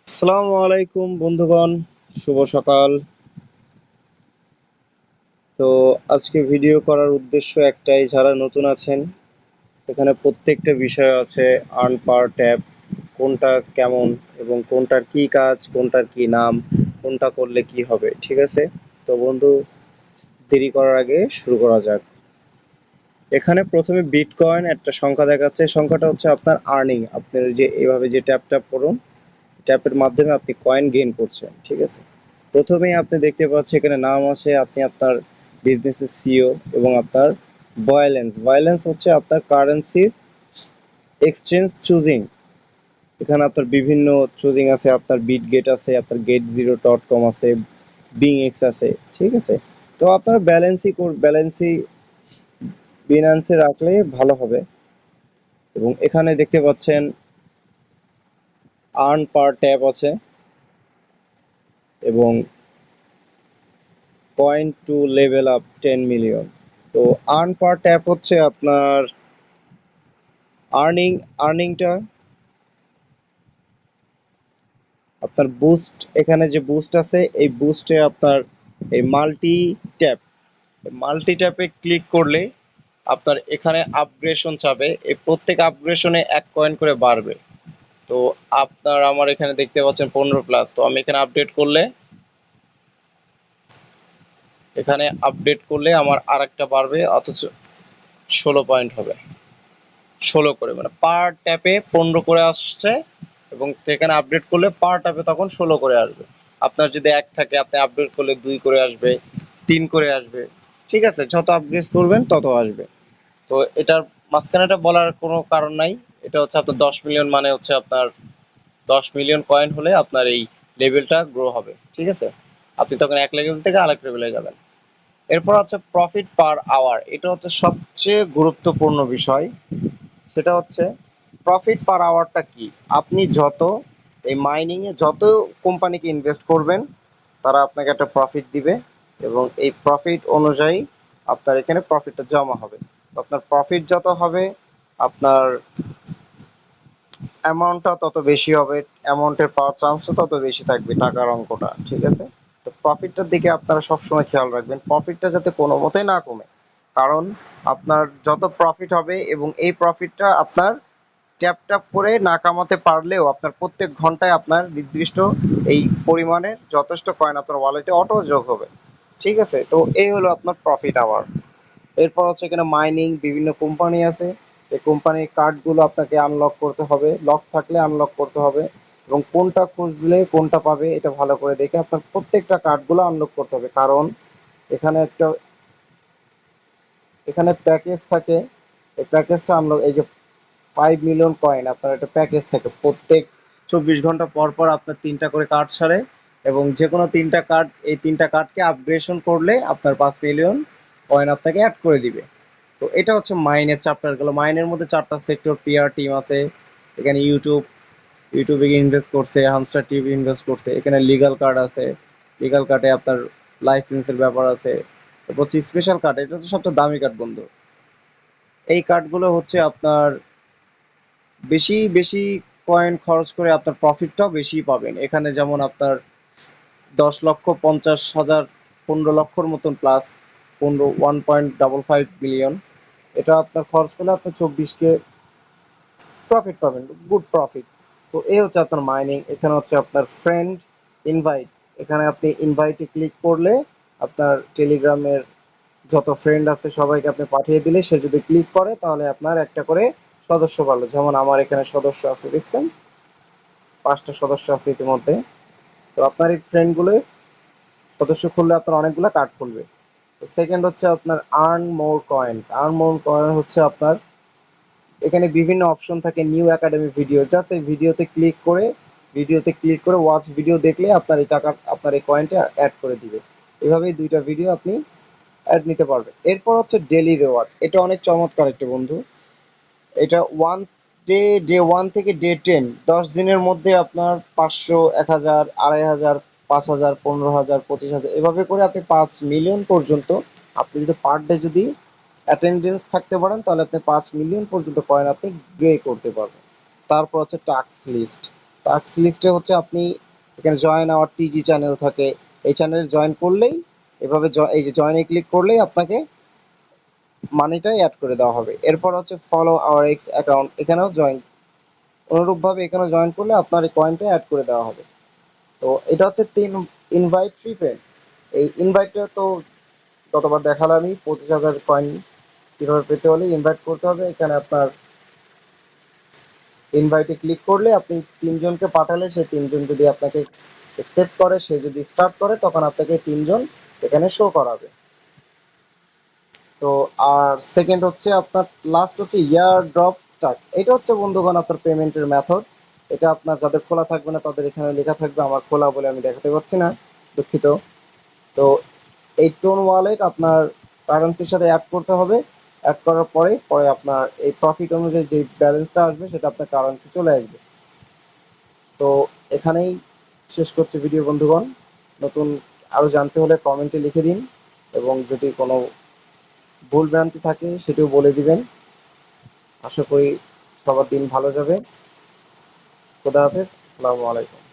আসসালামু আলাইকুম বন্ধুগণ, শুভ সকাল। তো আজকে ভিডিও করার উদ্দেশ্য একটাই, যারা নতুন আছেন এখানে প্রত্যেকটা বিষয় আছে। আর্ন পার ট্যাব কোনটা কেমন এবং কোনটার কি কাজ, কোনটার কি নাম, কোনটা করলে কি হবে, ঠিক আছে? তো বন্ধু, দেরি করার আগে শুরু করা যাক। এখানে প্রথমে বিটকয়েন একটা সংখ্যা দেখাচ্ছে, সংখ্যাটা হচ্ছে আপনার আর্নিং। আপনার যে এইভাবে যে ট্যাপ ট্যাপ করুন, ট্যাপের মাধ্যমে আপনি কয়েন গেইন করছেন, ঠিক আছে? প্রথমেই আপনি দেখতে পাচ্ছেন এখানে নাম আছে, আপনি আপনার বিজনেসের সিও এবং আপনার ভয়েলেন্স। ভয়েলেন্স হচ্ছে আপনার কারেন্সির এক্সচেঞ্জ চুজিং। এখানে আপনার বিভিন্ন চুজিং আছে, আপনার বিট গেট আছে, আপনার get0.com আছে, বিং এক্স আছে, ঠিক আছে? তো আপনার ব্যালেন্সই বিনান্সে রাখলে ভালো হবে। এবং এখানে দেখতে পাচ্ছেন আর্ন পার ট্যাপ আছে এবং coin to level up 10 million. তো আর্ন পার ট্যাপ হচ্ছে আপনার আর্নিংটা আপনার বুস্ট। এখানে যে বুস্ট আছে, এই বুস্টে আপনার এই মাল্টি ট্যাপে ক্লিক করলে আপনার এখানে আপগ্রেশন চাবে, এই প্রত্যেক আপগ্রেশনে 1 কয়েন করে বাড়বে। তো আপনার আমার এখানে দেখতে পাচ্ছেন 15+, তো আমি এখানে আপডেট করলে আমার আরেকটা বাড়বে, অথচ 16 পয়েন্ট হবে। 16 করে, মানে পার ট্যাপে 15 করে আসছে এবং সেখানে আপডেট করলে পার ট্যাপে তখন 16 করে আসবে। আপনার যদি 1 থাকে, আপনি আপডেট করলে 2 করে আসবে, 3 করে আসবে, ঠিক আছে? যত আপগ্রেড করবেন তত আসবে। তো এটার মাঝখানে এটা বলার কোনো কারণ নাই। এটা হচ্ছে আপনার 10 মিলিয়ন, মানে হচ্ছে আপনার 10 মিলিয়ন কয়েন হলে আপনার এই লেভেলটা গ্রো হবে, ঠিক আছে? আপনি তখন এক লেভেল থেকে আরেক লেভেলে যাবেন। এরপর হচ্ছে প্রফিট পার আওয়ার, এটা হচ্ছে সবচেয়ে গুরুত্বপূর্ণ বিষয়। সেটা হচ্ছে প্রফিট পার আওয়ারটা কি। আপনি যত এই মাইনিং এ যত কোম্পানিকে ইনভেস্ট করবেন, তারা আপনাকে একটা প্রফিট দিবে এবং এই প্রফিট অনুযায়ী আপনার এখানে প্রফিটটা জমা হবে। তো আপনার প্রফিট যত হবে, আপনার অ্যামাউন্টটা তত বেশি হবে, অ্যামাউন্টের পাওয়ার চান্সটা তত বেশি থাকবে, টাকার অঙ্কটা, ঠিক আছে? তো প্রফিটটার দিকে আপনারা সবসময় খেয়াল রাখবেন, প্রফিটটা যাতে কোনো মতেই না কমে। কারণ আপনার যত প্রফিট হবে এবং এই প্রফিটটা আপনার ট্যাপ ট্যাপ করে না কামাতে পারলেও আপনার প্রত্যেক ঘন্টায় আপনার নির্দিষ্ট এই পরিমাণের যথেষ্ট কয়েন আপনার ওয়ালেটে অটো যোগ হবে, ঠিক আছে? তো এই হলো আপনার প্রফিট আওয়ার। এরপর হচ্ছে এখানে মাইনিং বিভিন্ন কোম্পানি আছে, এই কোম্পানির কার্ডগুলো আপনাকে আনলক করতে হবে, লক থাকলে আনলক করতে হবে এবং কোনটা খুঁজলে কোনটা পাবে এটা ভালো করে দেখে আপনার প্রত্যেকটা কার্ডগুলো আনলক করতে হবে। কারণ এখানে একটা এখানে প্যাকেজ থাকে, এই প্যাকেজটা আনলক, এই যে 5 মিলিয়ন কয়েন আপনার একটা প্যাকেজ থাকে, প্রত্যেক 24 ঘন্টা পর পর আপনার 3টা করে কার্ড ছাড়ে এবং যে কোনো 3টা কার্ড, এই 3টা কার্ডকে আপগ্রেডেশন করলে আপনার 5 মিলিয়ন কয়েন আপনাকে অ্যাড করে দিবে। তো এটা হচ্ছে মাইনের চ্যাপ্টার গুলো। মাইনের মধ্যে 4টা সেক্টর, পিআর টিম আছে, এখানে ইউটিউবে ইনভেস্ট করছে, হামস্টার টিভি ইনভেস্ট করছে, এখানে লিগাল কার্ড আছে, লিগাল কার্ডে আপনার লাইসেন্সের ব্যাপার আছে। তারপর হচ্ছে স্পেশাল কার্ড, এটা তো সবচেয়ে দামি কার্ড বন্ধু। এই কার্ডগুলো হচ্ছে আপনার বেশি বেশি কয়েন খরচ করে আপনার প্রফিটটাও বেশি পাবেন। এখানে যেমন আপনার 10,50,000, 15 লক্ষর মতন প্লাস, 1.55 মিলিয়ন, এটা আপনার খরচ করলে আপনার 24 কে প্রফিট পাবেন, গুড প্রফিট। তো এই হচ্ছে আপনার মাইনিং। এখানে হচ্ছে আপনার ফ্রেন্ড ইনভাইট, এখানে আপনি ইনভাইটে ক্লিক করলে আপনার টেলিগ্রামের যত ফ্রেন্ড আছে সবাইকে আপনি পাঠিয়ে দিলে, সে যদি ক্লিক করে তাহলে আপনার একটা করে সদস্য বাড়লো। যেমন আমার এখানে সদস্য আছে, দেখছেন 5টা সদস্য আছে ইতিমধ্যে। তো আপনার এই ফ্রেন্ডগুলো সদস্য খুললে আপনার অনেকগুলো কার্ড খুলবে। তো সেকেন্ড হচ্ছে আপনার আর্ন মোর কয়েন্স। আর্ন মোর কয়েন হচ্ছে আপনার এখানে বিভিন্ন অপশন থাকে, নিউ একাডেমি ভিডিও, জাস্ট এই ভিডিওতে ক্লিক করে ওয়াচ ভিডিও দেখলে আপনার এই টাকা, আপনার এই কয়েনটা অ্যাড করে দিবে। এভাবেই 2টা ভিডিও আপনি অ্যাড নিতে পারবেন। এরপর হচ্ছে ডেলি রেওয়ার্ড, এটা অনেক চমৎকার একটা বন্ধু। এটা ডে 1 থেকে ডে 10, 10 দিনের মধ্যে আপনার 500, 1,000, 2,500, 5,000, 15,000, 25,000, এভাবে করে আপনি 5 মিলিয়ন পর্যন্ত, আপনি যদি পার ডে যদি অ্যাটেন্ডেন্স থাকতে পারেন তাহলে আপনি 5 মিলিয়ন পর্যন্ত কয়েন আপনি গ্রে করতে পারবেন। তারপর হচ্ছে টাস্ক লিস্ট। টাস্ক লিস্টে হচ্ছে আপনি এখানে জয়েন আওয়ার টিজি চ্যানেল থাকে, এই চ্যানেলে জয়েন করলেই এভাবে এই যে জয়েনে ক্লিক করলেই আপনাকে মানিটাই অ্যাড করে দেওয়া হবে। এরপর হচ্ছে ফলো আওয়ার এক্স অ্যাকাউন্ট, এখানেও জয়েন, অনুরূপভাবে এখানে জয়েন করলে আপনার এই কয়েনটা অ্যাড করে দেওয়া হবে। তো এটা হচ্ছে 3 ইনভাইট ফ্রি ফ্রেন্ডস। এই ইনভাইটটা তো গতবার দেখালামই, 25,000 কয়েন কীভাবে পেতে হলে ইনভাইট করতে হবে। এখানে আপনার ইনভাইটে ক্লিক করলে আপনি তিনজনকে পাঠালে সেই তিনজন যদি আপনাকে অ্যাকসেপ্ট করে, সে যদি স্টার্ট করে, তখন আপনাকে তিনজন এখানে শো করাবে। তো আর সেকেন্ড হচ্ছে আপনার লাস্ট হচ্ছে ইয়ার ড্রপ স্টার্ট, এটা হচ্ছে বন্ধুগণ আপনার পেমেন্টের মেথড। এটা আপনার যাদের খোলা থাকবে না তাদের এখানে লেখা থাকবে, আমার খোলা বলে আমি দেখাতে পারছি না, দুঃখিত। তো এই টোন ওয়ালেট আপনার কারেন্সির সাথে অ্যাড করতে হবে। অ্যাড করার পরে পরে আপনার এই প্রফিট অনুযায়ী যে ব্যালেন্সটা আসবে সেটা আপনার কারেন্সি চলে আসবে। তো এখানেই শেষ করছি ভিডিও বন্ধুগণ। নতুন আরও জানতে হলে কমেন্টে লিখে দিন, এবং যদি কোনো ভুল ভ্রান্তি থাকে সেটিও বলে দিবেন। আশা করি সবার দিন ভালো যাবে। খোদা হাফেজ, আসসালামু আলাইকুম।